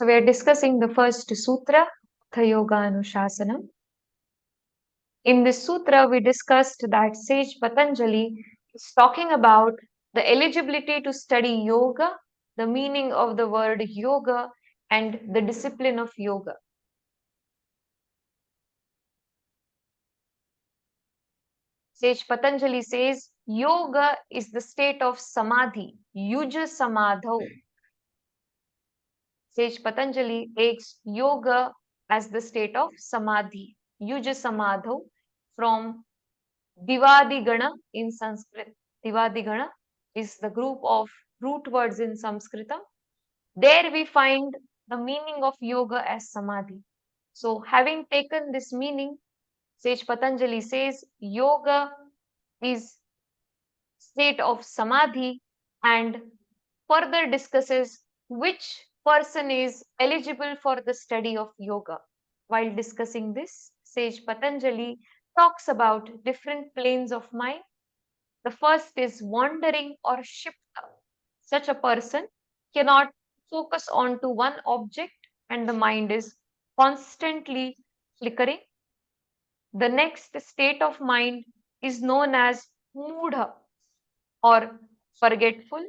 So we are discussing the first sutra, Hatha Yoga Anushasanam. In this sutra, we discussed that sage Patanjali is talking about the eligibility to study yoga, the meaning of the word yoga, and the discipline of yoga. Sage Patanjali says yoga is the state of samadhi, yuja samadho. Sage Patanjali takes yoga as the state of samadhi, yuja samadho, from Divadigana in Sanskrit. Divadigana is the group of root words in Sanskrit. There we find the meaning of yoga as samadhi. So, having taken this meaning, Sage Patanjali says yoga is state of samadhi and further discusses which person is eligible for the study of yoga. While discussing this, Sage Patanjali talks about different planes of mind. The first is wandering or shifta. Such a person cannot focus on to one object and the mind is constantly flickering. The next state of mind is known as moodha or forgetful.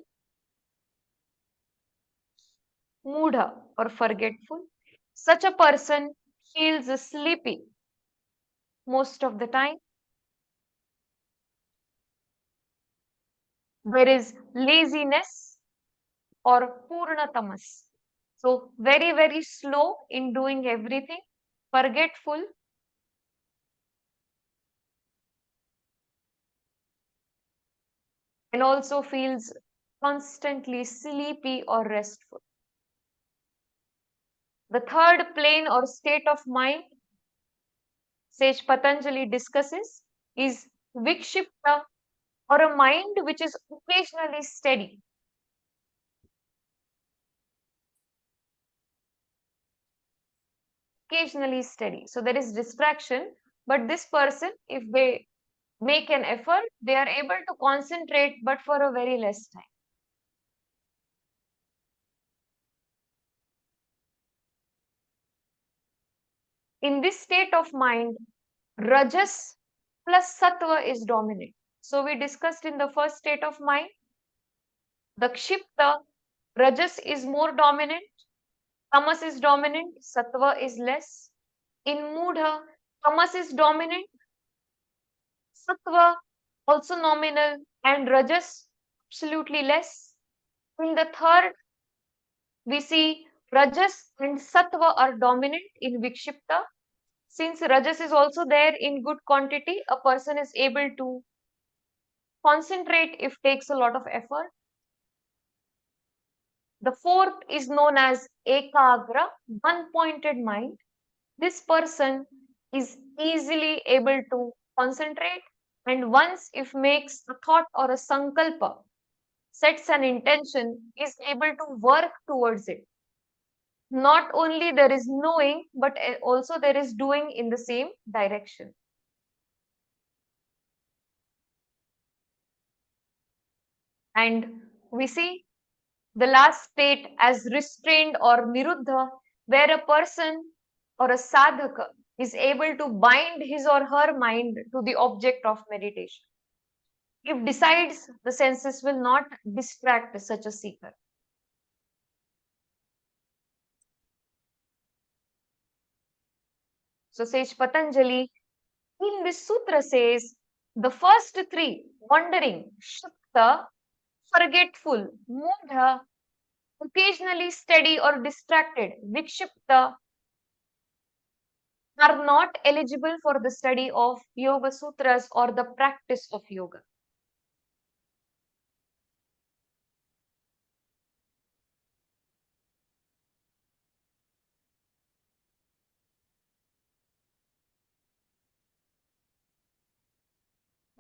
Moodha or forgetful. Such a person feels sleepy most of the time. There is laziness or purnatamas. So very, very slow in doing everything, forgetful, and also feels constantly sleepy or restful. The third plane or state of mind Sage Patanjali discusses is vikshipta or a mind which is occasionally steady. Occasionally steady. So there is distraction, but this person, if they make an effort, they are able to concentrate, but for a very less time. In this state of mind, Rajas plus Sattva is dominant. So we discussed in the first state of mind, the Kshipta, Rajas is more dominant, Tamas is dominant, Sattva is less. In Mudha, Tamas is dominant, Sattva also nominal, and Rajas absolutely less. In the third, we see Rajas and Sattva are dominant in Vikshipta. Since Rajas is also there in good quantity, a person is able to concentrate if takes a lot of effort. The fourth is known as Ekagra, one-pointed mind. This person is easily able to concentrate and once if makes a thought or a sankalpa, sets an intention, is able to work towards it. Not only there is knowing, but also there is doing in the same direction. And we see the last state as restrained or niruddha, where a person or a sadhaka is able to bind his or her mind to the object of meditation. If decides, the senses will not distract such a seeker. So sage Patanjali in this sutra says the first three, wandering, shukta, forgetful, mudha, occasionally steady or distracted, vikshipta, are not eligible for the study of Yoga Sutras or the practice of yoga.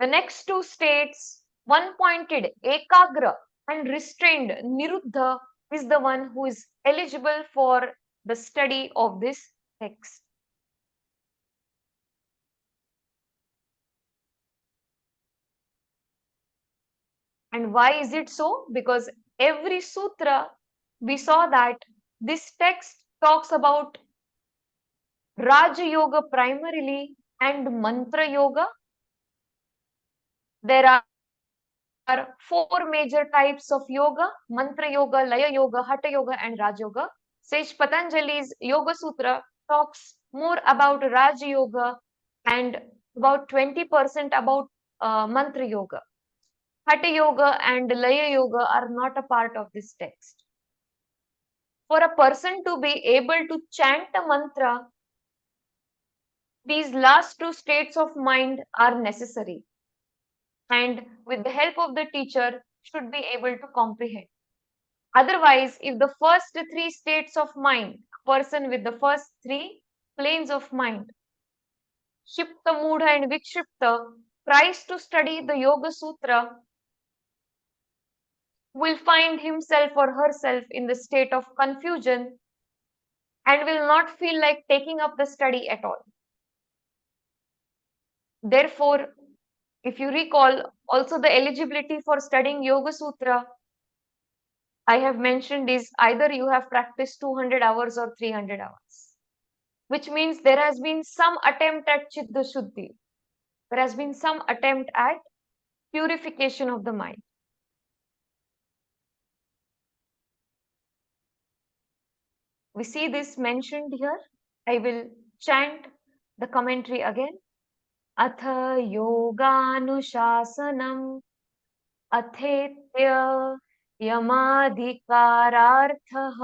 The next two states, one-pointed ekagra and restrained niruddha, is the one who is eligible for the study of this text. And why is it so? Because every sutra, we saw that This text talks about Raja Yoga primarily and Mantra Yoga. There are four major types of yoga: Mantra Yoga, Laya Yoga, Hatha Yoga, and Raj Yoga. Sage Patanjali's Yoga Sutra talks more about Raj Yoga and about 20% about Mantra Yoga. Hatha Yoga and Laya Yoga are not a part of this text. For a person to be able to chant a mantra, these last two states of mind are necessary, and with the help of the teacher, should be able to comprehend. Otherwise, if the first three states of mind, a person with the first three planes of mind, Shipta, Mudha, and Vikshipta, tries to study the Yoga Sutra, will find himself or herself in the state of confusion and will not feel like taking up the study at all. Therefore, if you recall, also the eligibility for studying Yoga Sutra, I have mentioned, is either you have practiced 200 hours or 300 hours, which means there has been some attempt at Chitta Shuddhi. There has been some attempt at purification of the mind. We see this mentioned here. I will chant the commentary again. Atha yoganushasanam अथेत्य यमाधिकारार्थः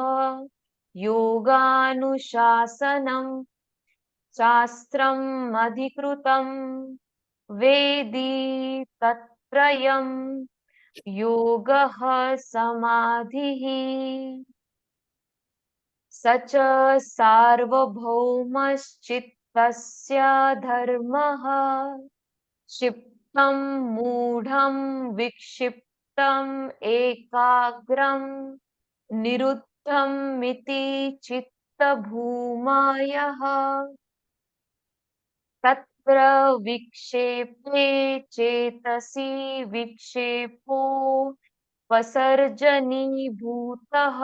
योगानुशासनं शास्त्रम् अधिकृतं वेदी तत्त्रयम् योगः समाधिः स च सार्वभौमश्चित्तस्य धर्मः क्षिप्तं मूढं विक्षिप्तम् एकाग्रं निरुद्धमिति चित्तभूमायः तत्र विक्षेपे चेतसि विक्षेपो वसर्जनीभूतः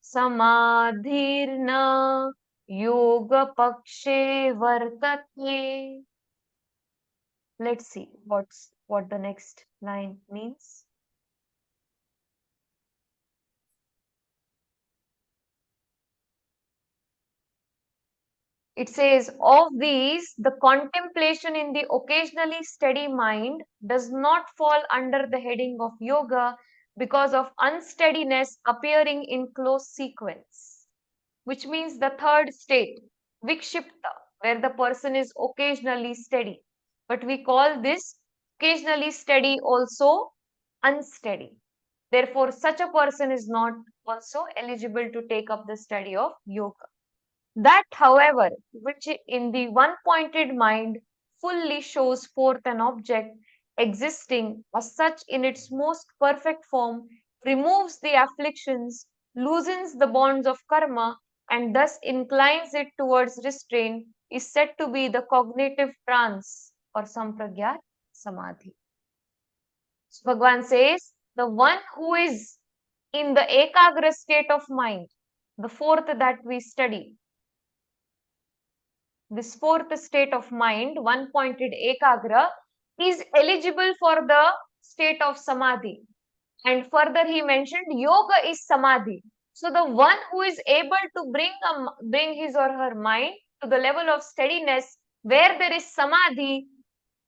समाधिर्न योगपक्षे वर्तते. Let's see what the next line means. It says, of these, the contemplation in the occasionally steady mind does not fall under the heading of yoga because of unsteadiness appearing in close sequence, which means the third state, vikshipta, where the person is occasionally steady. But we call this occasionally steady also unsteady. Therefore, such a person is not also eligible to take up the study of yoga. That, however, which in the one-pointed mind fully shows forth an object existing as such in its most perfect form, removes the afflictions, loosens the bonds of karma, and thus inclines it towards restraint, is said to be the cognitive trance or sampragyat samadhi. So Bhagwan says, the one who is in the ekagra state of mind, the fourth that we study, this fourth state of mind, one-pointed ekagra, is eligible for the state of samadhi. And further he mentioned yoga is samadhi. So the one who is able to bring his or her mind to the level of steadiness where there is samadhi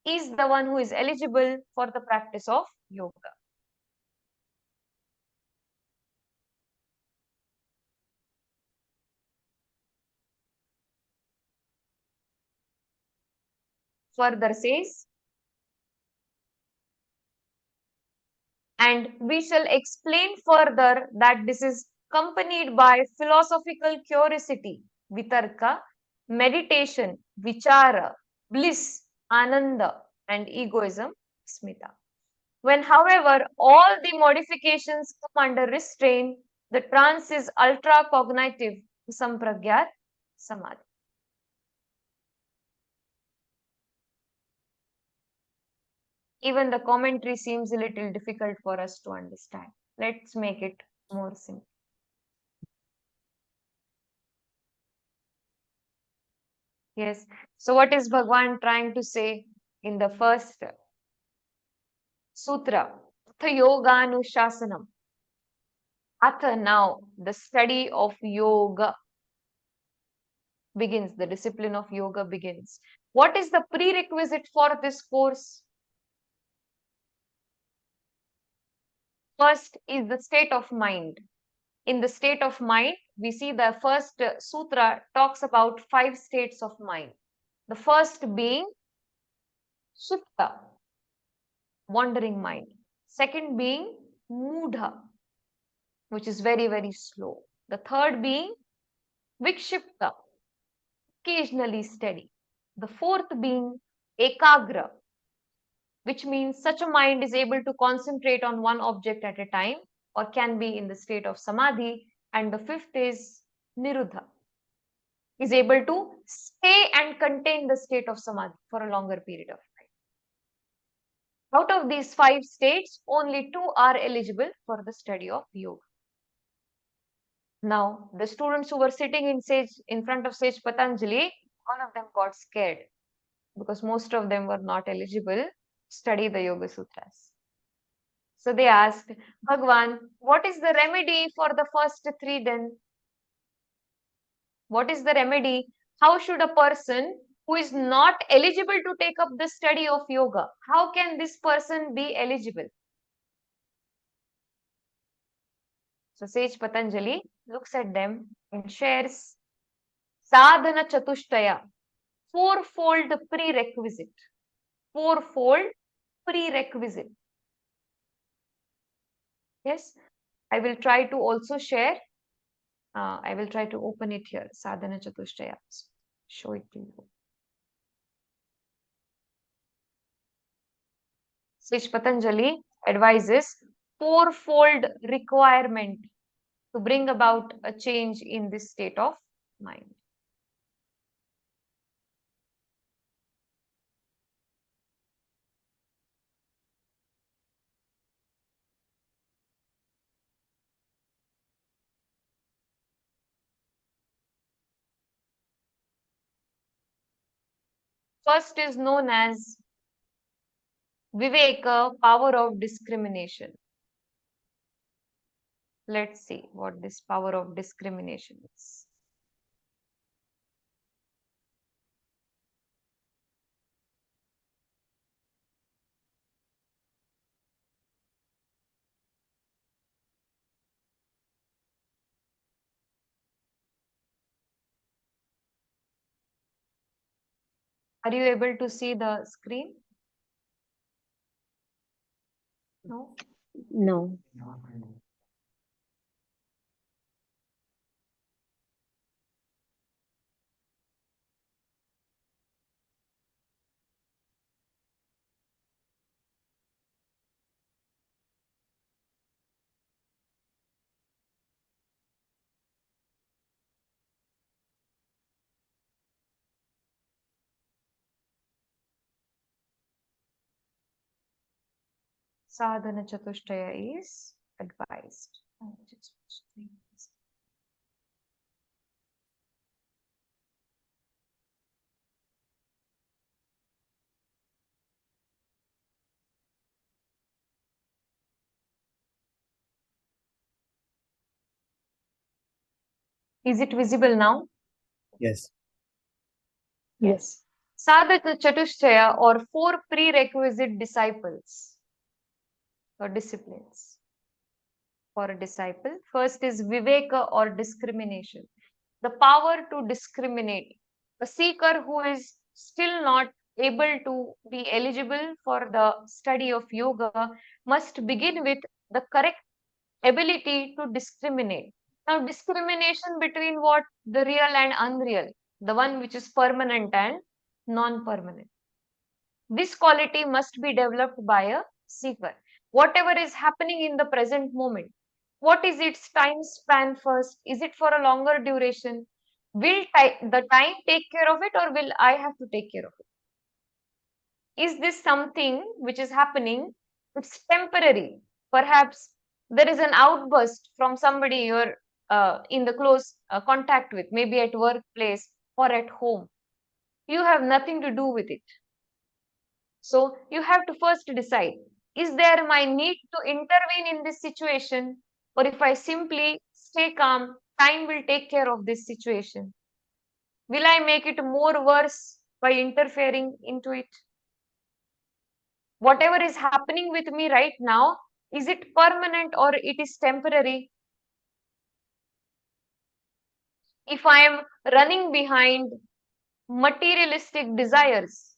is the one who is eligible for the practice of yoga. Further says, and we shall explain further that this is accompanied by philosophical curiosity, vitarka, meditation, vichara, bliss, ananda, and egoism, smita. When, however, all the modifications come under restraint, the trance is ultra-cognitive, sampragyat, samadhi. Even the commentary seems a little difficult for us to understand. Let's make it more simple. Yes. So what is Bhagwan trying to say in the first sutra? Atha yoganushasanam. Atha, now the study of yoga begins. The discipline of yoga begins. What is the prerequisite for this course? First is the state of mind. In the state of mind, we see the first sutra talks about 5 states of mind. The first being Sutta, wandering mind. Second being Mudha, which is very, very slow. The third being Vikshipta, occasionally steady. The fourth being Ekagra, which means such a mind is able to concentrate on one object at a time or can be in the state of Samadhi. And the fifth is Niruddha, is able to stay and contain the state of Samadhi for a longer period of time. Out of these 5 states, only 2 are eligible for the study of yoga. Now, the students who were sitting in front of Sage Patanjali, all of them got scared because most of them were not eligible to study the Yoga Sutras. So they asked, Bhagwan, what is the remedy for the first 3 then? What is the remedy? How should a person who is not eligible to take up the study of yoga, how can this person be eligible? So Sage Patanjali looks at them and shares sadhana chatushtaya, fourfold prerequisite. Fourfold prerequisite. Yes, I will try to also share. I will try to open it here. Sadhana chatushtaya. Show it to you. Sage Patanjali advises fourfold requirement to bring about a change in this state of mind. First is known as Viveka, power of discrimination. Let's see what this power of discrimination is. Are you able to see the screen? No? No. Sadhana chatushtaya is advised. Is it visible now? Yes. Yes. Sadhana chatushtaya or 4 prerequisite disciples or disciplines for a disciple. First is viveka or discrimination, the power to discriminate. A seeker who is still not able to be eligible for the study of yoga must begin with the correct ability to discriminate. Now, discrimination between what? The real and unreal, the one which is permanent and non-permanent. This quality must be developed by a seeker. Whatever is happening in the present moment, what is its time span first? Is it for a longer duration? Will the time take care of it or will I have to take care of it? Is this something which is happening? It's temporary. Perhaps there is an outburst from somebody you're in the close contact with, maybe at workplace or at home. You have nothing to do with it. So you have to first decide, is there my need to intervene in this situation? Or if I simply stay calm, time will take care of this situation. Will I make it more worse by interfering into it? Whatever is happening with me right now, is it permanent or it is temporary? If I am running behind materialistic desires,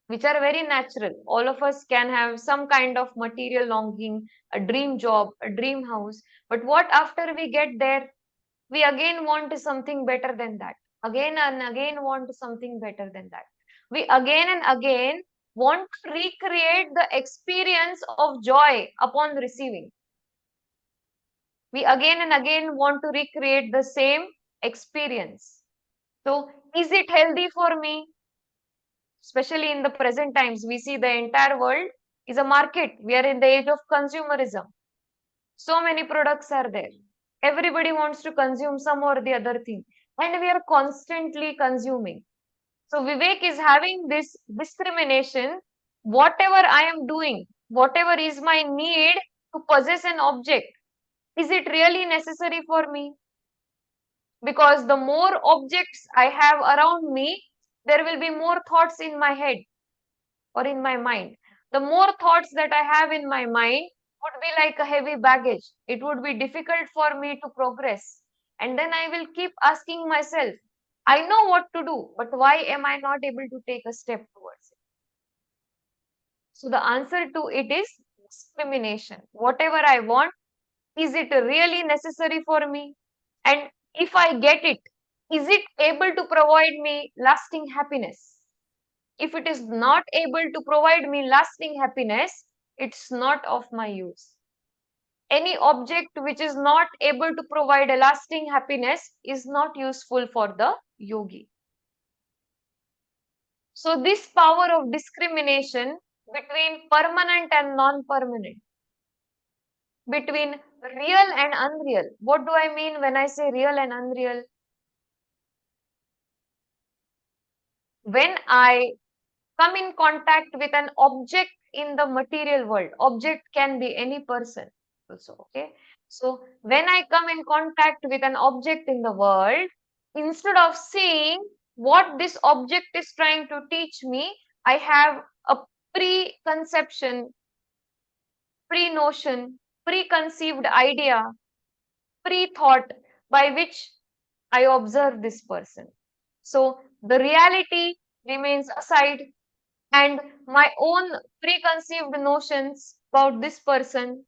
which are very natural, all of us can have some kind of material longing, a dream job, a dream house. But what after we get there? We again want something better than that. Again and again want something better than that. We again and again want to recreate the experience of joy upon receiving. We again and again want to recreate the same experience. So, is it healthy for me? Especially in the present times, we see the entire world is a market. We are in the age of consumerism. So many products are there. Everybody wants to consume some or the other thing, and we are constantly consuming. So, Vivek is having this discrimination. Whatever I am doing, whatever is my need to possess an object, is it really necessary for me? Because the more objects I have around me, there will be more thoughts in my head or in my mind. The more thoughts that I have in my mind would be like a heavy baggage. It would be difficult for me to progress. And then I will keep asking myself, I know what to do, but why am I not able to take a step towards it? So the answer to it is discrimination. Whatever I want, is it really necessary for me? And if I get it, is it able to provide me lasting happiness? If it is not able to provide me lasting happiness, it's not of my use. Any object which is not able to provide a lasting happiness is not useful for the yogi. So, this power of discrimination between permanent and non permanent, between real and unreal. What do I mean when I say real and unreal? When I come in contact with an object in the material world, object can be any person also, okay? So when I come in contact with an object in the world, instead of seeing what this object is trying to teach me, I have a preconception, pre-notion, preconceived idea, pre-thought by which I observe this person. So the reality remains aside, and my own preconceived notions about this person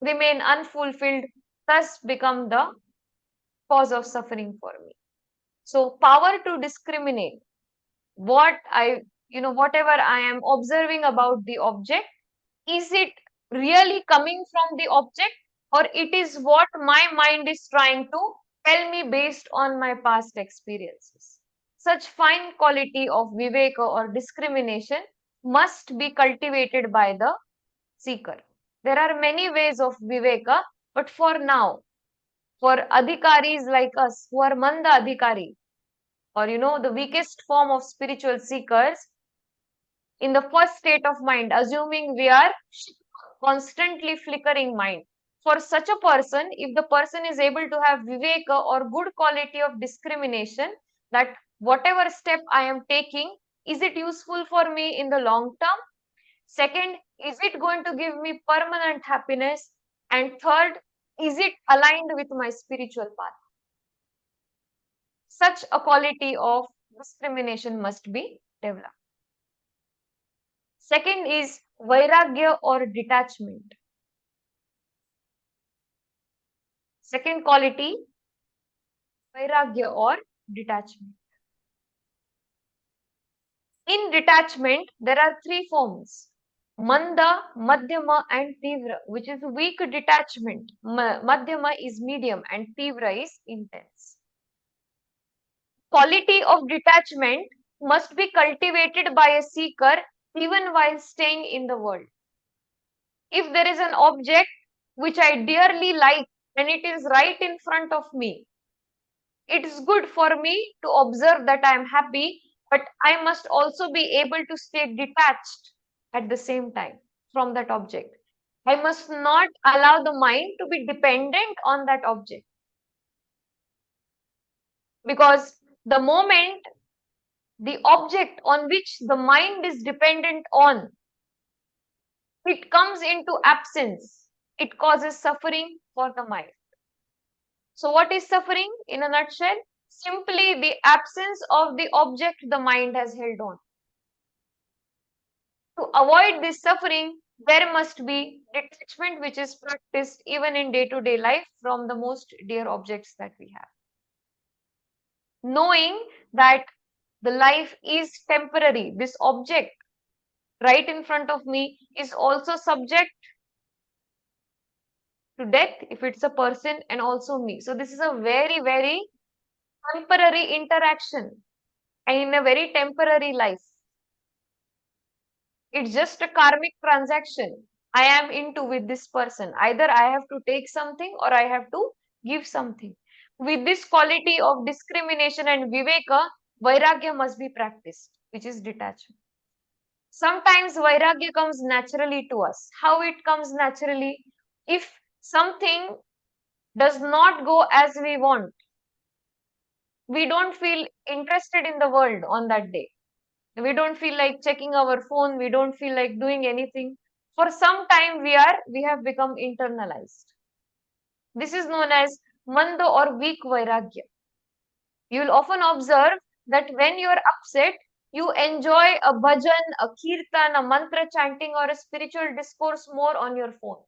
remain unfulfilled, thus become the cause of suffering for me. So power to discriminate what whatever I am observing about the object, is it really coming from the object, or it is what my mind is trying to tell me based on my past experiences? Such fine quality of viveka or discrimination must be cultivated by the seeker. There are many ways of viveka, but for now, for adhikaris like us who are manda adhikari, or the weakest form of spiritual seekers, in the first state of mind, assuming we are constantly flickering mind. For such a person, if the person is able to have viveka or good quality of discrimination, that whatever step I am taking, is it useful for me in the long term? Second, is it going to give me permanent happiness? And third, is it aligned with my spiritual path? Such a quality of discrimination must be developed. Second is vairagya or detachment. Second quality, vairagya or detachment. In detachment, there are three forms: manda, madhyama, and tivra, which is weak detachment. Madhyama is medium, and tivra is intense. Quality of detachment must be cultivated by a seeker even while staying in the world. If there is an object which I dearly like and it is right in front of me, It is good for me to observe that I am happy, but I must also be able to stay detached at the same time from that object. I must not allow the mind to be dependent on that object, because the moment the object on which the mind is dependent on, it comes into absence, it causes suffering for the mind. So what is suffering in a nutshell? Simply the absence of the object the mind has held on. To avoid this suffering, there must be detachment which is practiced even in day-to-day life from the most dear objects that we have. Knowing that the life is temporary, this object right in front of me is also subject to death if it's a person, and also me. So this is a very, very temporary interaction and in a very temporary life. It's just a karmic transaction I am into with this person. Either I have to take something or I have to give something. With this quality of discrimination and viveka, vairagya must be practiced, which is detachment. Sometimes vairagya comes naturally to us. How it comes naturally? If something does not go as we want, we don't feel interested in the world on that day. We don't feel like checking our phone. We don't feel like doing anything. For some time, we have become internalized. This is known as manda or weak vairagya. You will often observe that when you are upset, you enjoy a bhajan, a kirtan, a mantra chanting, or a spiritual discourse more on your phone.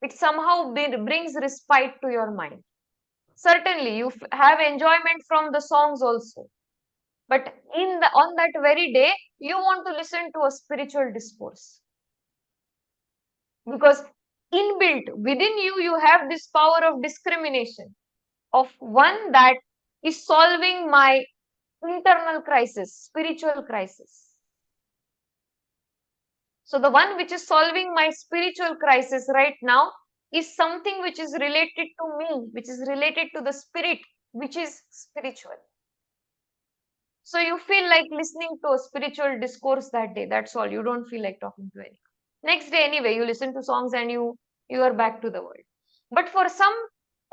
It somehow brings respite to your mind. Certainly, you have enjoyment from the songs also. But on that very day, you want to listen to a spiritual discourse, because inbuilt within you, you have this power of discrimination of one that is solving my internal crisis, spiritual crisis. So the one which is solving my spiritual crisis right now is something which is related to me, which is related to the spirit, which is spiritual. So you feel like listening to a spiritual discourse that day. That's all. You don't feel like talking to anyone. Next day, anyway, you listen to songs and you are back to the world. But for some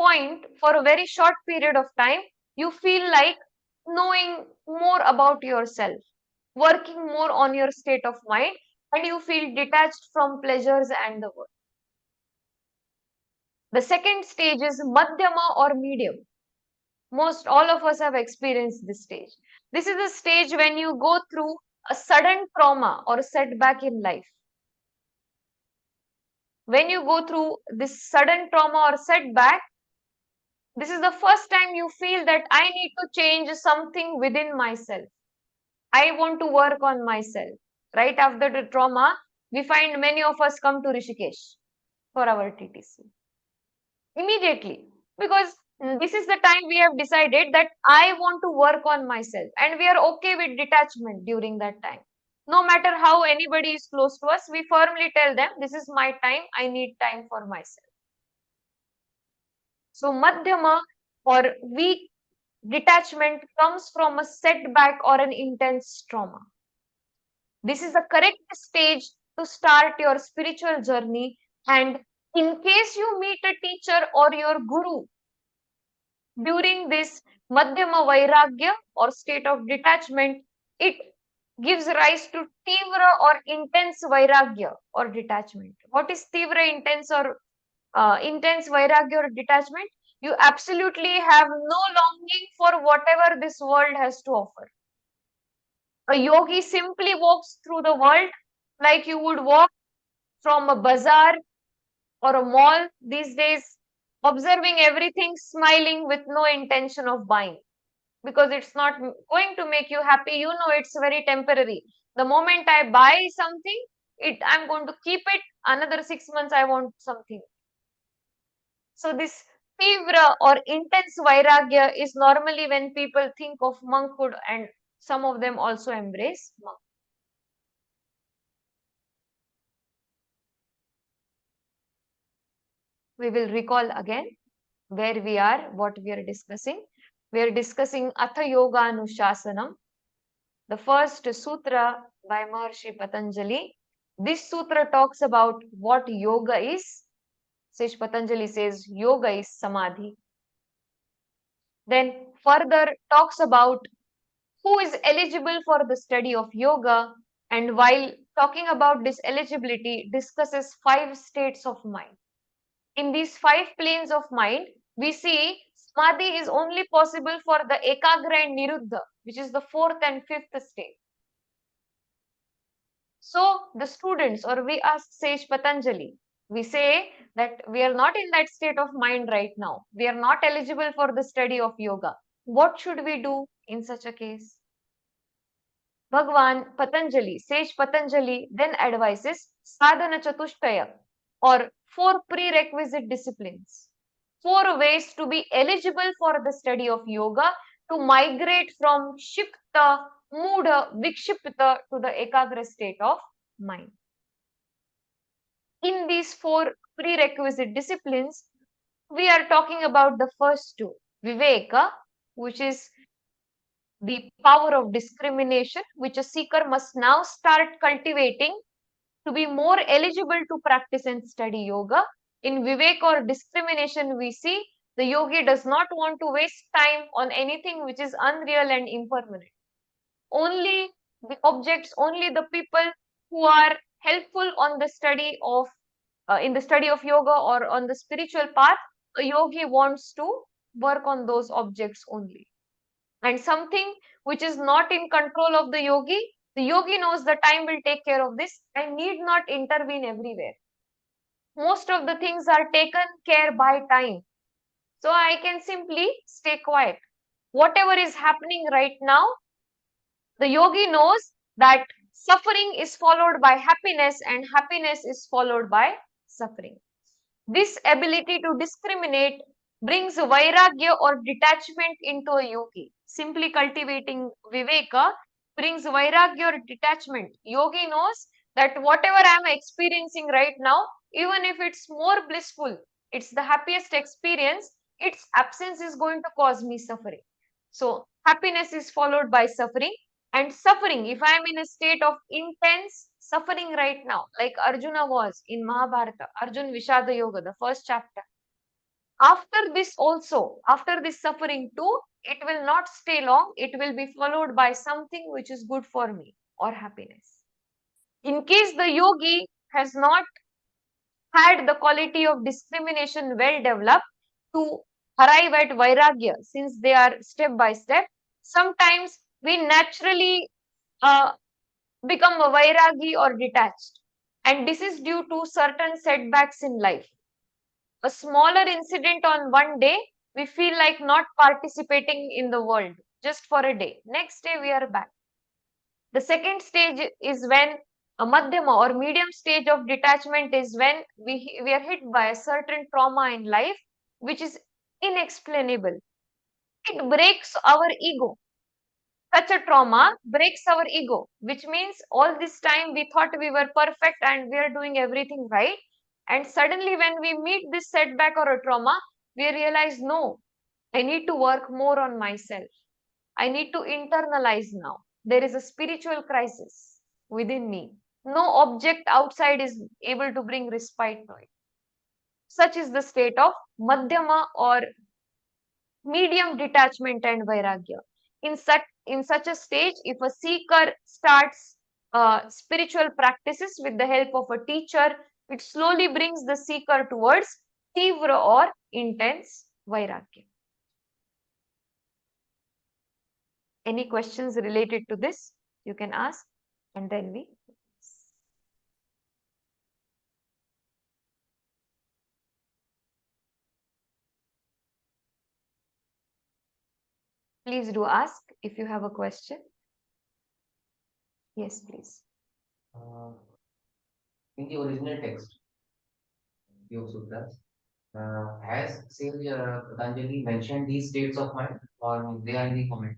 point, for a very short period of time, you feel like knowing more about yourself, working more on your state of mind, and you feel detached from pleasures and the world. The second stage is madhyama or medium. Most all of us have experienced this stage. This is a stage when you go through a sudden trauma or a setback in life. When you go through this sudden trauma or setback, this is the first time you feel that I need to change something within myself. I want to work on myself. Right after the trauma, we find many of us come to Rishikesh for our TTC immediately, because this is the time we have decided that I want to work on myself, and we are okay with detachment during that time. No matter how anybody is close to us, we firmly tell them, this is my time, I need time for myself. So madhyama or weak detachment comes from a setback or an intense trauma. This is the correct stage to start your spiritual journey. And in case you meet a teacher or your guru during this madhyama vairagya or state of detachment, it gives rise to tivra or intense vairagya or detachment. What is tivra, intense vairagya or detachment? You absolutely have no longing for whatever this world has to offer. A yogi simply walks through the world like you would walk from a bazaar or a mall these days, observing everything, smiling with no intention of buying, because it's not going to make you happy. You know, it's very temporary. The moment I buy something, I'm going to keep it. Another 6 months, I want something. So this tivra or intense vairagya is normally when people think of monkhood, and some of them also embrace monk. We will recall again. where we are, what we are discussing. We are discussing Atha Yoga Anushasanam, the first sutra by Maharshi Patanjali. This sutra talks about what yoga is. Sage Patanjali says yoga is samadhi. Then further talks about who is eligible for the study of yoga, and while talking about this eligibility discusses 5 states of mind. In these 5 planes of mind, we see samadhi is only possible for the ekagra and niruddha, which is the 4th and 5th state. So the students, or we ask Sage Patanjali, we say that we are not in that state of mind right now. We are not eligible for the study of yoga. What should we do in such a case? Bhagwan Patanjali, Sage Patanjali then advises sadhana chatushtaya, or 4 prerequisite disciplines. 4 ways to be eligible for the study of yoga, to migrate from Shikta, Mudha, Vikshipta to the Ekagra state of mind. In these 4 prerequisite disciplines, we are talking about the first two, Viveka, which is the power of discrimination, which a seeker must now start cultivating to be more eligible to practice and study yoga. In Vivek or discrimination, we see the yogi does not want to waste time on anything which is unreal and impermanent. Only the objects, only the people who are helpful on the study of in the study of yoga or on the spiritual path, a yogi wants to work on those objects only. And something which is not in control of the yogi knows the time will take care of this. I need not intervene everywhere. Most of the things are taken care by time. So I can simply stay quiet. Whatever is happening right now, the yogi knows that suffering is followed by happiness and happiness is followed by suffering. This ability to discriminate brings vairagya or detachment into a yogi. Simply cultivating viveka brings vairagya or detachment. Yogi knows that whatever I am experiencing right now, even if it's more blissful, it's the happiest experience, its absence is going to cause me suffering. So, happiness is followed by suffering, and suffering, if I am in a state of intense suffering right now, like Arjuna was in Mahabharata, Arjun Vishada Yoga, the first chapter. After this also, after this suffering too, it will not stay long. It will be followed by something which is good for me or happiness. In case the yogi has not had the quality of discrimination well developed to arrive at vairagya, since they are step by step, sometimes we naturally uh, become a vairagi or detached. And this is due to certain setbacks in life. A smaller incident on one day, we feel like not participating in the world just for a day. Next day, we are back. The second stage is when a madhyama or medium stage of detachment is when we are hit by a certain trauma in life, which is inexplainable. It breaks our ego. Such a trauma breaks our ego, which means all this time we thought we were perfect and we are doing everything right. And suddenly, when we meet this setback or a trauma, we realize no, I need to work more on myself. I need to internalize now. There is a spiritual crisis within me. No object outside is able to bring respite to it. Such is the state of Madhyama or medium detachment and vairagya. In such a stage, if a seeker starts spiritual practices with the help of a teacher, it slowly brings the seeker towards tivra or intense vairagya. Any questions related to this? You can ask, and then we. Please do ask if you have a question. Yes, please. Uh, in the original text, Yoga Sutras, has Sage Patanjali mentioned these states of mind, or they are in the comment?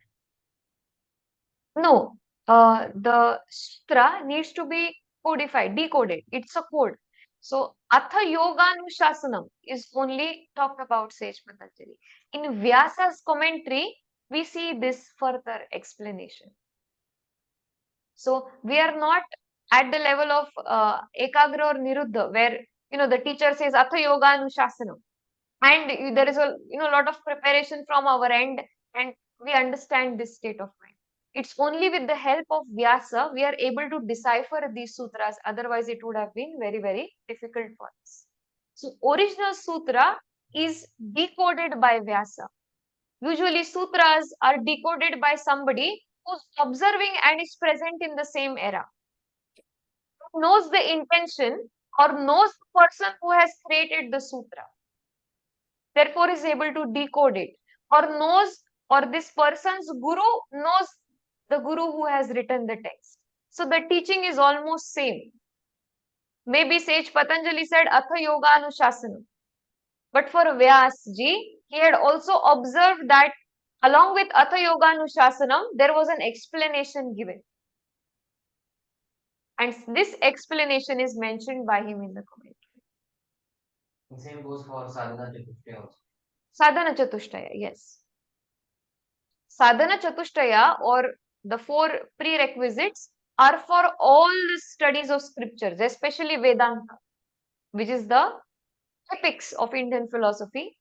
No, the sutra needs to be codified, decoded. It's a code. So Atha Yoganushasana is only talked about Sage Patanjali. In Vyasa's commentary, we see this further explanation. So we are not at the level of Ekagra or Niruddha, where the teacher says Atha Yoganushasana, and there is a lot of preparation from our end, and we understand this state of mind. It's only with the help of Vyasa we are able to decipher these sutras. Otherwise, it would have been very, very difficult for us. So, original sutra is decoded by Vyasa. Usually, sutras are decoded by somebody who's observing and is present in the same era, knows the intention or knows the person who has created the sutra, therefore is able to decode it, or knows, or this person's guru knows the guru who has written the text. So the teaching is almost same. Maybe Sage Patanjali said Atha Yoga Anushasana, but for Vyasji, he had also observed that along with Atha Yoga Anushasanam, there was an explanation given. And this explanation is mentioned by him in the commentary. The same goes for Sadhana Chatushtaya also. Sadhana Chatushtaya, yes. Sadhana Chatushtaya, or the 4 prerequisites, are for all the studies of scriptures, especially Vedanta, which is the epics of Indian philosophy.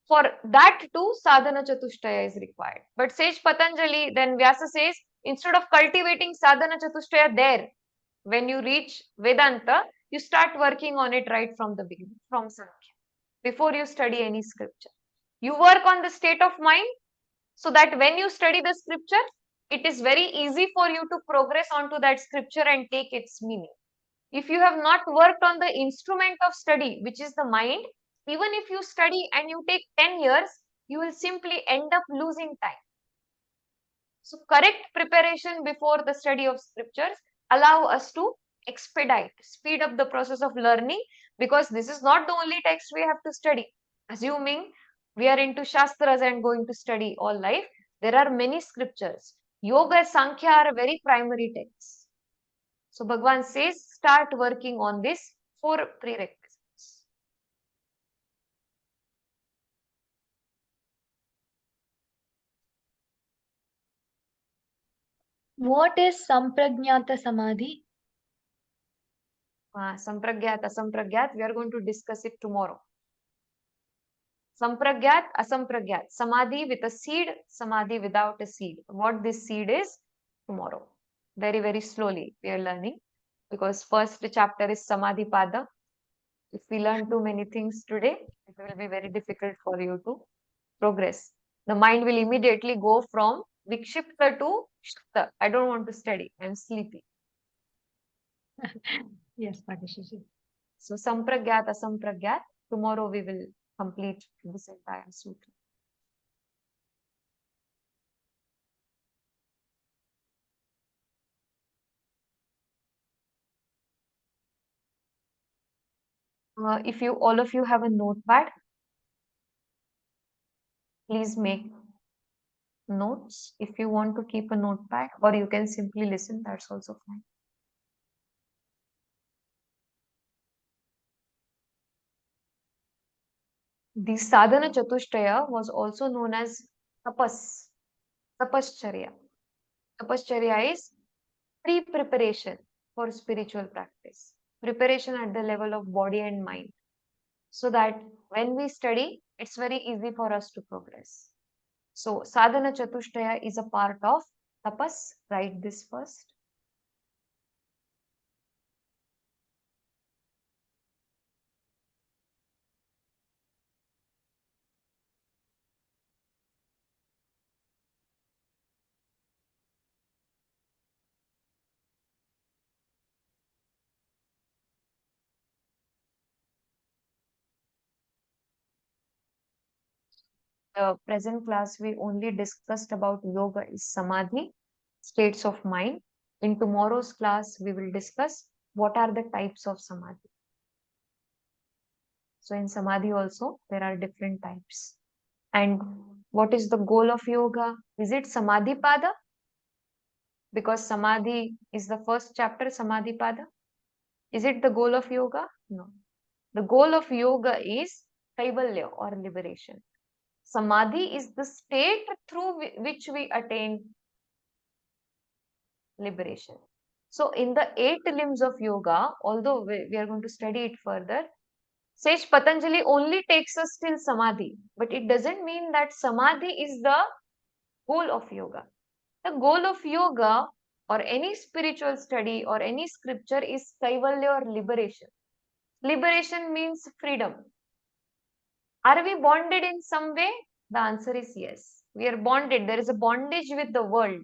For that too, Sadhana Chatushtaya is required. But Sage Patanjali, then Vyasa says, instead of cultivating Sadhana Chatushtaya there, when you reach Vedanta, you start working on it right from the beginning, from Sankhya, before you study any scripture. You work on the state of mind so that when you study the scripture, it is very easy for you to progress onto that scripture and take its meaning. If you have not worked on the instrument of study, which is the mind, even if you study and you take 10 years, you will simply end up losing time. So correct preparation before the study of scriptures allow us to expedite, speed up the process of learning, because this is not the only text we have to study. Assuming we are into Shastras and going to study all life, there are many scriptures. Yoga and Sankhya are very primary texts. So Bhagwan says, start working on this 4 prerequisites. What is Samprajnata Samadhi? Sampragyat, Asampragyat, we are going to discuss it tomorrow. Sampragyat, Asampragyat, Samadhi with a seed, Samadhi without a seed. What this seed is, tomorrow. Very, very slowly we are learning, because first chapter is Samadhi Pada. If we learn too many things today, it will be very difficult for you to progress. The mind will immediately go from Vikshipta to Shukta. I don't want to study. I'm sleepy. Yes, Matashaji. So Sampragyat, Asampragyat. Tomorrow we will complete this entire sutra. If you all of you have a notepad, please make notes. If you want to keep a notepad, or you can simply listen, that's also fine. The sadhana chatushtaya was also known as tapas, tapascharya. Tapascharya is pre-preparation for spiritual practice, preparation at the level of body and mind, so that when we study, it's very easy for us to progress. So sadhana chatushtaya is a part of tapas. Write this first. The present class, we only discussed about yoga is samadhi, states of mind. In tomorrow's class, we will discuss what are the types of samadhi. So in samadhi also, there are different types. And what is the goal of yoga? Is it samadhi pada? Because samadhi is the first chapter, samadhi pada. Is it the goal of yoga? No. The goal of yoga is kaivalya or liberation. Samadhi is the state through which we attain liberation. So in the 8 limbs of yoga, although we are going to study it further, Sage Patanjali only takes us till Samadhi, but it doesn't mean that Samadhi is the goal of yoga. The goal of yoga or any spiritual study or any scripture is kaivalya or liberation. Liberation means freedom. Are we bonded in some way? The answer is yes. We are bonded. There is a bondage with the world.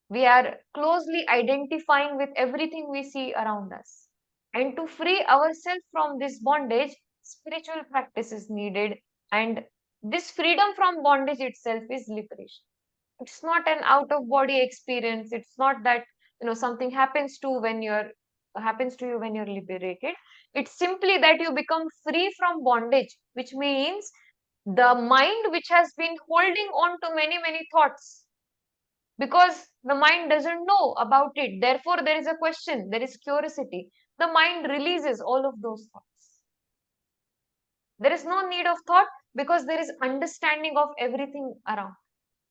We are closely identifying with everything we see around us. And to free ourselves from this bondage, spiritual practice is needed. And this freedom from bondage itself is liberation. It's not an out of body experience. It's not that something happens to you when you're liberated. It's simply that you become free from bondage, which means the mind which has been holding on to many thoughts, because the mind doesn't know about it, therefore there is a question, there is curiosity, the mind releases all of those thoughts. There is no need of thought because there is understanding of everything around.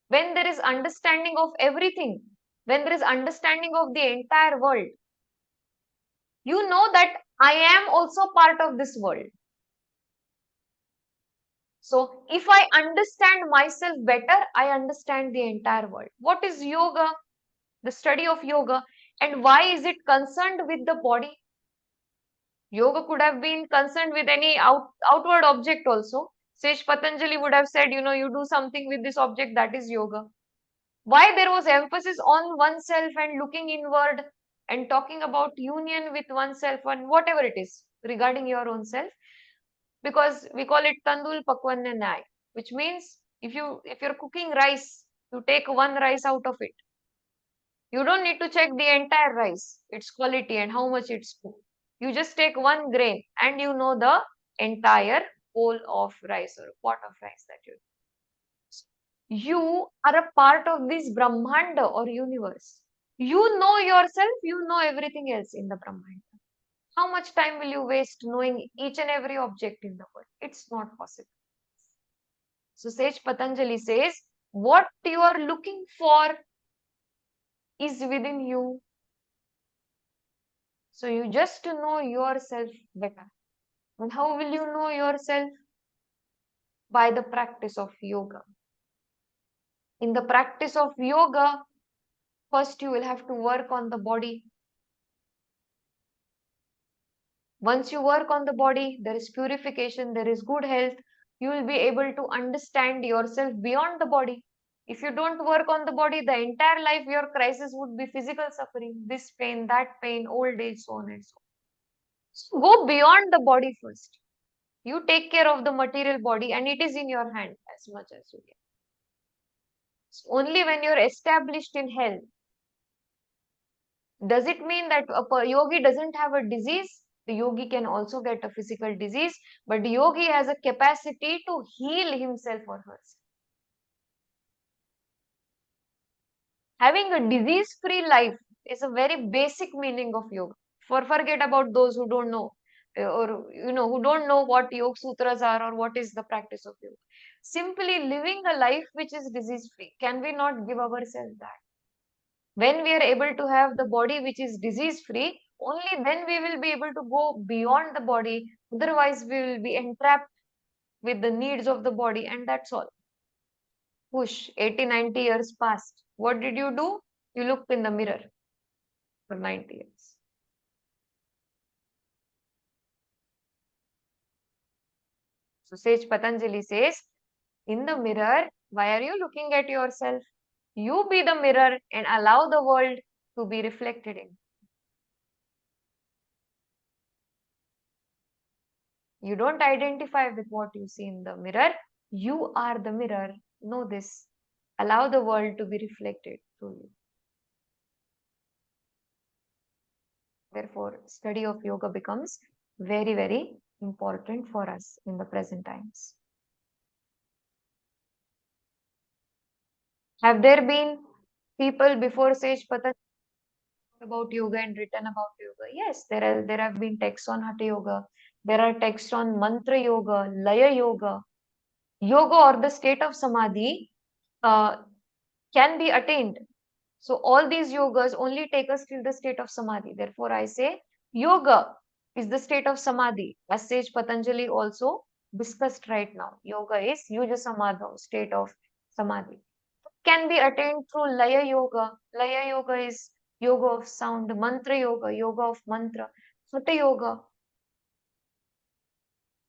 When there is understanding of everything, when there is understanding of the entire world, you know that I am also part of this world. So if I understand myself better, I understand the entire world. What is yoga? The study of yoga. And why is it concerned with the body? Yoga could have been concerned with any outward object also. Sage Patanjali would have said, you do something with this object, that is yoga. Why there was emphasis on oneself and looking inward and talking about union with oneself and whatever it is regarding your own self? Because we call it Tandul Pakwan Nyay, which means if you're cooking rice, you take one rice out of it. You don't need to check the entire rice, its quality and how much it's cooked. You just take one grain and you know the entire bowl of rice or pot of rice that you are a part of this Brahmanda or universe. You know yourself, you know everything else in the Brahmanda. How much time will you waste knowing each and every object in the world? It's not possible. So Sage Patanjali says, what you are looking for is within you. So you just to know yourself better. And how will you know yourself? By the practice of yoga. In the practice of yoga, first you will have to work on the body. Once you work on the body, there is purification, there is good health. You will be able to understand yourself beyond the body. If you don't work on the body, the entire life your crisis would be physical suffering, this pain, that pain, old age, so on and so on. So go beyond the body first. You take care of the material body and it is in your hand as much as you can. So only when you're established in health. Does it mean that a yogi doesn't have a disease? The yogi can also get a physical disease, but the yogi has a capacity to heal himself or herself. Having a disease-free life is a very basic meaning of yoga. Forget about those who don't know, or who don't know what yoga sutras are or what is the practice of yoga. Simply living a life which is disease-free. Can we not give ourselves that? When we are able to have the body which is disease free, only then we will be able to go beyond the body. Otherwise, we will be entrapped with the needs of the body, and that's all. Push, 80, 90 years passed. What did you do? You looked in the mirror for 90 years. So Sage Patanjali says, in the mirror, why are you looking at yourself? You be the mirror and allow the world to be reflected in. You don't identify with what you see in the mirror. You are the mirror. Know this. Allow the world to be reflected through you. Therefore, study of yoga becomes very important for us in the present times. Have there been people before Sage Patanjali about yoga and written about yoga. Yes, there have been texts on Hatha Yoga. There are texts on Mantra Yoga, Laya Yoga. Yoga or the state of Samadhi uh, can be attained. So all these yogas only take us till the state of Samadhi. Therefore, I say yoga is the state of Samadhi, as Sage Patanjali also discussed right now. Yoga is Yuja Samadha, state of Samadhi. Can be attained through Laya Yoga. Laya Yoga is yoga of sound, Mantra Yoga, yoga of mantra, Hatha Yoga.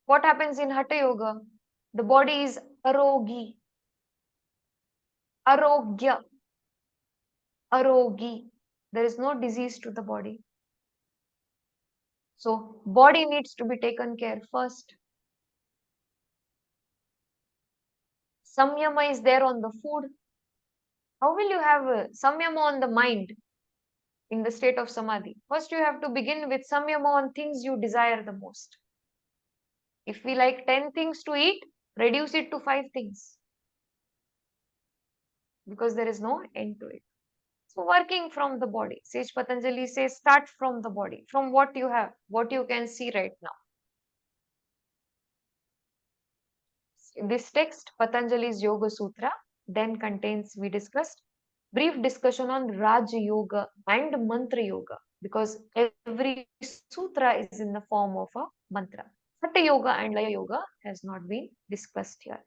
What happens in Hatha Yoga? The body is arogi, arogya, arogi. There is no disease to the body. So body needs to be taken care first. Samyama is there on the food. How will you have samyama on the mind in the state of samadhi? First, you have to begin with samyama on things you desire the most. If we like 10 things to eat, reduce it to 5 things because there is no end to it. So working from the body. Sage Patanjali says start from the body, from what you have, what you can see right now. This text, Patanjali's Yoga Sutra, then contains, we discussed, brief discussion on Raj Yoga and Mantra Yoga because every sutra is in the form of a mantra. Hatha Yoga and Laya Yoga has not been discussed here.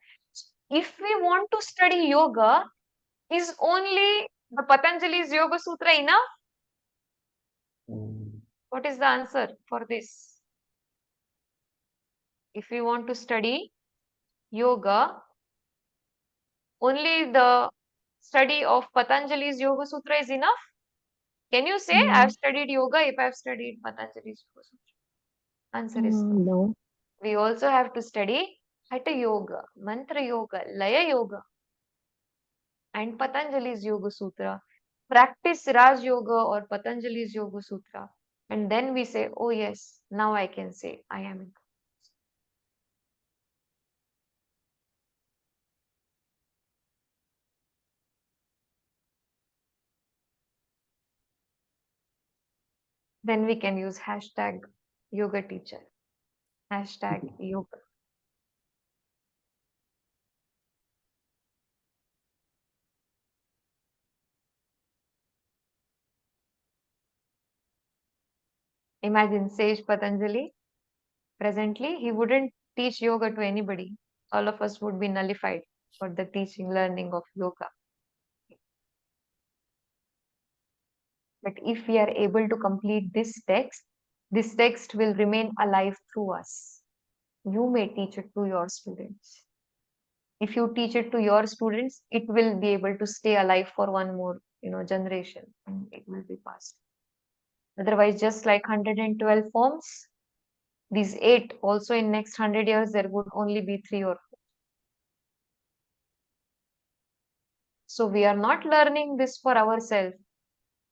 If we want to study yoga, is only the Patanjali's Yoga Sutra enough? What is the answer for this? If we want to study yoga, only the study of Patanjali's Yoga Sutra is enough? Can you say I've studied yoga if I've studied Patanjali's Yoga Sutra? Answer is no. No. We also have to study Hatha Yoga, Mantra Yoga, Laya Yoga, and Patanjali's Yoga Sutra. Practice Raj Yoga or Patanjali's Yoga Sutra. And then we say, oh yes, now I can say I am in. Then we can use hashtag yoga teacher, hashtag yoga. Imagine Sage Patanjali. Presently, he wouldn't teach yoga to anybody. All of us would be nullified for the teaching, learning of yoga. But if we are able to complete this text will remain alive through us. You may teach it to your students. If you teach it to your students, it will be able to stay alive for one more, generation, and it will be passed. Otherwise, just like 112 forms, these 8 also in next 100 years, there would only be 3 or 4. So we are not learning this for ourselves,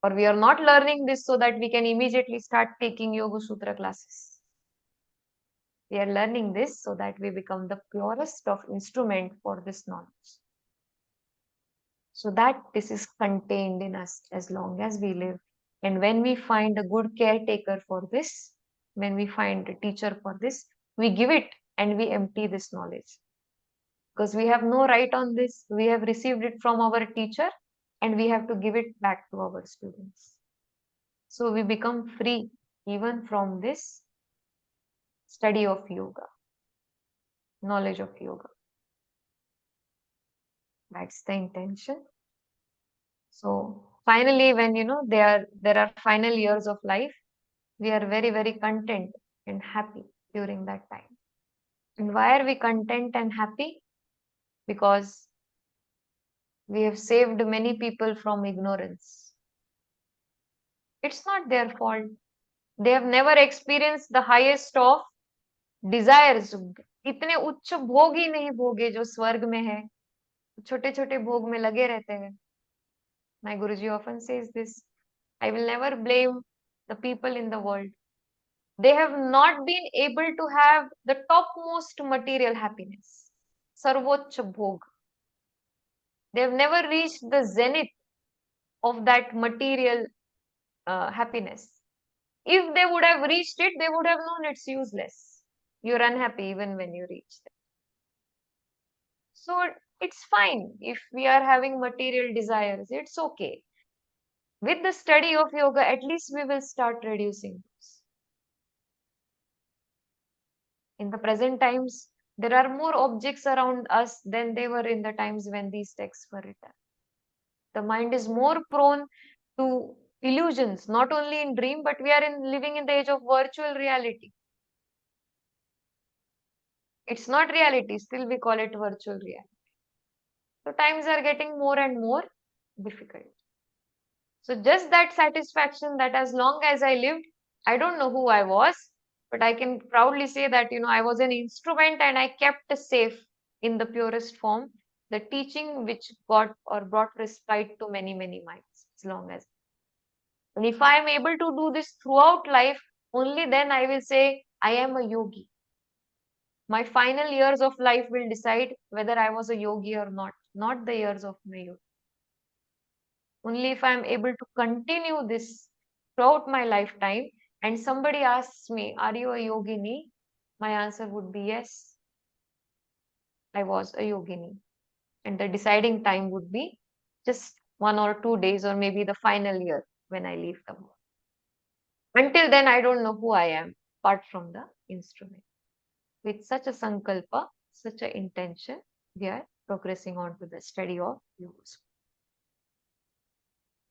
or we are not learning this so that we can immediately start taking Yoga Sutra classes. We are learning this so that we become the purest of instrument for this knowledge. So that this is contained in us as long as we live. And when we find a good caretaker for this, when we find a teacher for this, we give it and we empty this knowledge. Because we have no right on this. We have received it from our teacher and we have to give it back to our students. So we become free even from this study of yoga, knowledge of yoga. That's the intention. So finally, when there are final years of life, we are very, very content and happy during that time. And why are we content and happy? Because we have saved many people from ignorance. It's not their fault. They have never experienced the highest of desires. इतने उच्च भोग ही नहीं भोगे जो स्वर्ग में है. छोटे छोटे भोग में लगे रहते हैं. My Guruji often says this. I will never blame the people in the world. They have not been able to have the topmost material happiness. Sarvocha bhog. They have never reached the zenith of that material happiness. If they would have reached it, they would have known it's useless. You're unhappy even when you reach it. So it's fine if we are having material desires, it's okay. With the study of yoga, at least we will start reducing those. In the present times, there are more objects around us than they were in the times when these texts were written. The mind is more prone to illusions, not only in dream, but we are living in the age of virtual reality. It's not reality, still we call it virtual reality. So times are getting more and more difficult. So just that satisfaction that as long as I lived, I don't know who I was, but I can proudly say that, I was an instrument and I kept safe in the purest form, the teaching which got or brought respite to many, many minds, as long as. And if I am able to do this throughout life, only then I will say I am a yogi. My final years of life will decide whether I was a yogi or not the years of my youth. Only if I am able to continue this throughout my lifetime and somebody asks me, are you a yogini? My answer would be yes, I was a yogini. And the deciding time would be just 1 or 2 days or maybe the final year when I leave the world. Until then, I don't know who I am apart from the instrument. With such a sankalpa, such an intention, we are progressing on to the study of yoga.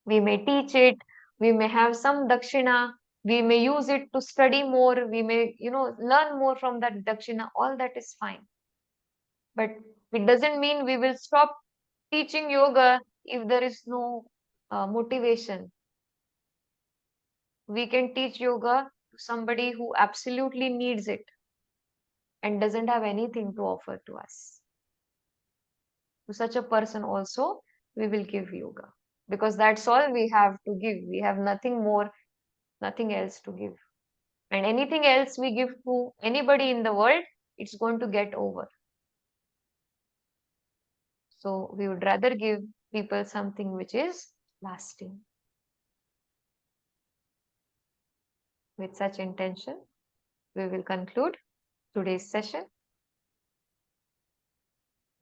We may teach it, we may have some dakshina, we may use it to study more, we may, learn more from that dakshina. All that is fine. But it doesn't mean we will stop teaching yoga if there is no motivation. We can teach yoga to somebody who absolutely needs it and doesn't have anything to offer to us. To such a person also, we will give yoga because that's all we have to give. We have nothing more, nothing else to give. And anything else we give to anybody in the world, it's going to get over. So we would rather give people something which is lasting. With such intention, we will conclude today's session.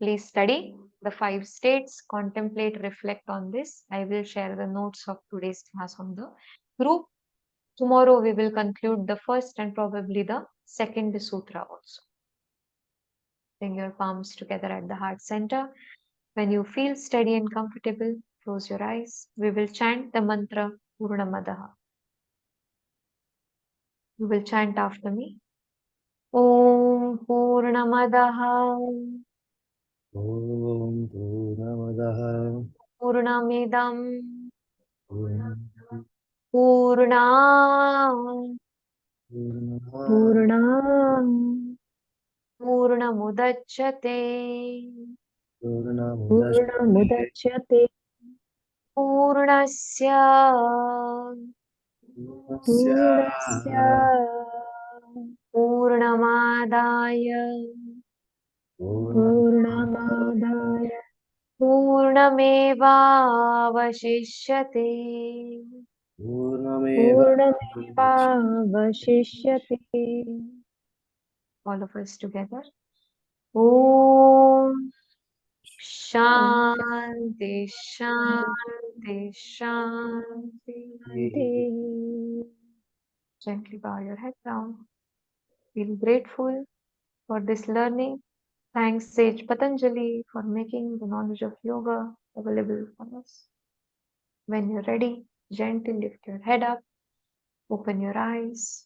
Please study the 5 states, contemplate, reflect on this. I will share the notes of today's class on the group. Tomorrow we will conclude the first and probably the second sutra also. Bring your palms together at the heart center. When you feel steady and comfortable, close your eyes. We will chant the mantra Purnamadaha. You will chant after me. Om Purnamadaha Om Purnamadaha Purnamidam Purnamadaha Purna Purnam Purnamudachyate Purnamudachyate Purnamudachyate Purnasya Purnasya Purnamadaya Purnamadaya Purnamevavashishyate. Purnameva Purnamevavashishyate. All of us together. Om Shanti Shanti Shanti. Gently bow your head down. Feel grateful for this learning. Thanks Sage Patanjali for making the knowledge of yoga available for us. When you're ready, gently lift your head up, open your eyes.